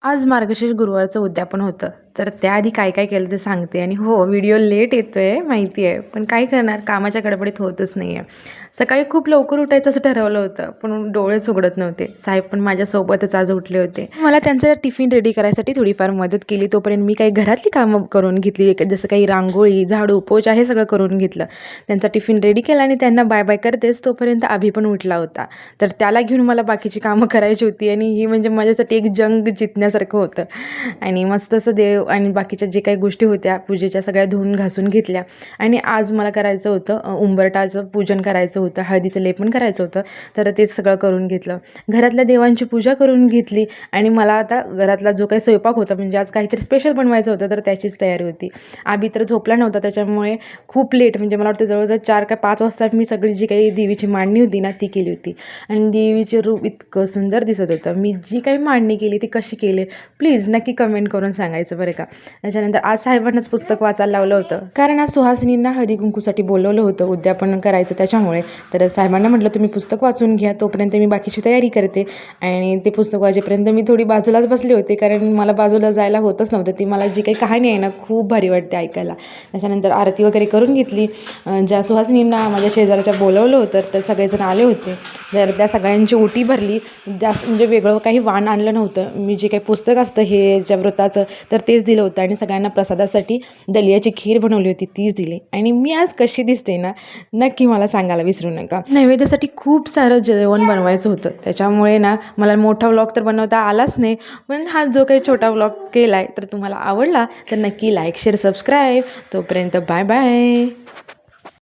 आज मार्गशीर्ष गुरुवारचं उद्यापन होतं. तर त्याआधी काय काय केलं ते सांगते. आणि हो, व्हिडिओ लेट येतो आहे माहिती आहे, पण काय करणार, कामाच्या गडबडीत होतच नाही आहे. सकाळी खूप लवकर उठायचं असं ठरवलं होतं, पण डोळेच उघडत नव्हते. साहेब पण माझ्यासोबतच आज उठले होते. मला त्यांचा टिफिन रेडी करायसाठी थोडीफार मदत केली. तोपर्यंत मी काही घरातली कामं करून घेतली, जसं काही रांगोळी, झाडू, पोछा हे सगळं करून घेतलं. त्यांचा टिफिन रेडी केला आणि त्यांना बाय बाय करतेच तोपर्यंत अभि पण उठला होता. तर त्याला घेऊन मला बाकीची कामं करायची होती आणि ही म्हणजे माझ्यासाठी एक जंग जिंकण्यासारखं होतं. आणि मस्त असं देव आणि बाकीच्या जे काही गोष्टी होत्या पूजेच्या सगळ्या धुवून घासून घेतल्या. आणि आज मला करायचं होतं उंबरटाचं पूजन करायचं होतं, हळदीचं लेपन करायचं होतं. तर तेच सगळं करून घेतलं. घरातल्या देवांची पूजा करून घेतली. आणि मला आता घरातला जो काही स्वयंपाक होता, म्हणजे आज काहीतरी स्पेशल बनवायचं होतं, तर त्याचीच तयारी होती. आभी तर झोपला नव्हता, त्याच्यामुळे खूप लेट, म्हणजे मला वाटतं जवळजवळ 4 का 5 वाजता मी सगळी जी काही देवीची मांडणी होती ना ती केली होती. आणि देवीचे रूप इतकं सुंदर दिसत होतं. मी जी काही मांडणी केली ती कशी केली प्लीज नक्की कमेंट करून सांगायचं बरं का. त्याच्यानंतर आज साहेबांनाच पुस्तक वाचायला लावलं होतं, कारण आज सुहासिनींना हळदी कुंकूसाठी बोलवलं होतं उद्यापन करायचं त्याच्यामुळे. तर साहेबांना म्हटलं तुम्ही पुस्तक वाचून घ्या, तोपर्यंत मी बाकीची तयारी करते. आणि ते पुस्तक वाचेपर्यंत मी थोडी बाजूलाच बसले होते, कारण मला बाजूला जायला होतच नव्हतं. ती मला जी काही कहाणी आहे ना खूप भारी वाटते ऐकायला. त्याच्यानंतर आरती वगैरे करून घेतली. ज्या सुहासिनींना माझ्या शेजारच्या बोलवलं होतं तर सगळेजण आले होते. तर त्या सगळ्यांची ओटी भरली. जास्त म्हणजे वेगळं काही वाण आणलं नव्हतं. मी जे काही पुस्तक असतं हे ज्या व्रताचं तर तेच दिलं होतं. आणि सगळ्यांना प्रसादासाठी दलियाची खीर बनवली होती तीच दिली. आणि मी आज कशी दिसते ना नक्की मला सांगायला विसरू नका. नैवेद्यासाठी खूप सारं जेवण बनवायचं होतं, त्याच्यामुळे ना मला मोठा व्लॉग तर बनवता आलाच नाही. पण हा जो काही छोटा व्लॉग केला आहे तर तुम्हाला आवडला तर नक्की लाईक शेअर सबस्क्राईब. तोपर्यंत बाय बाय.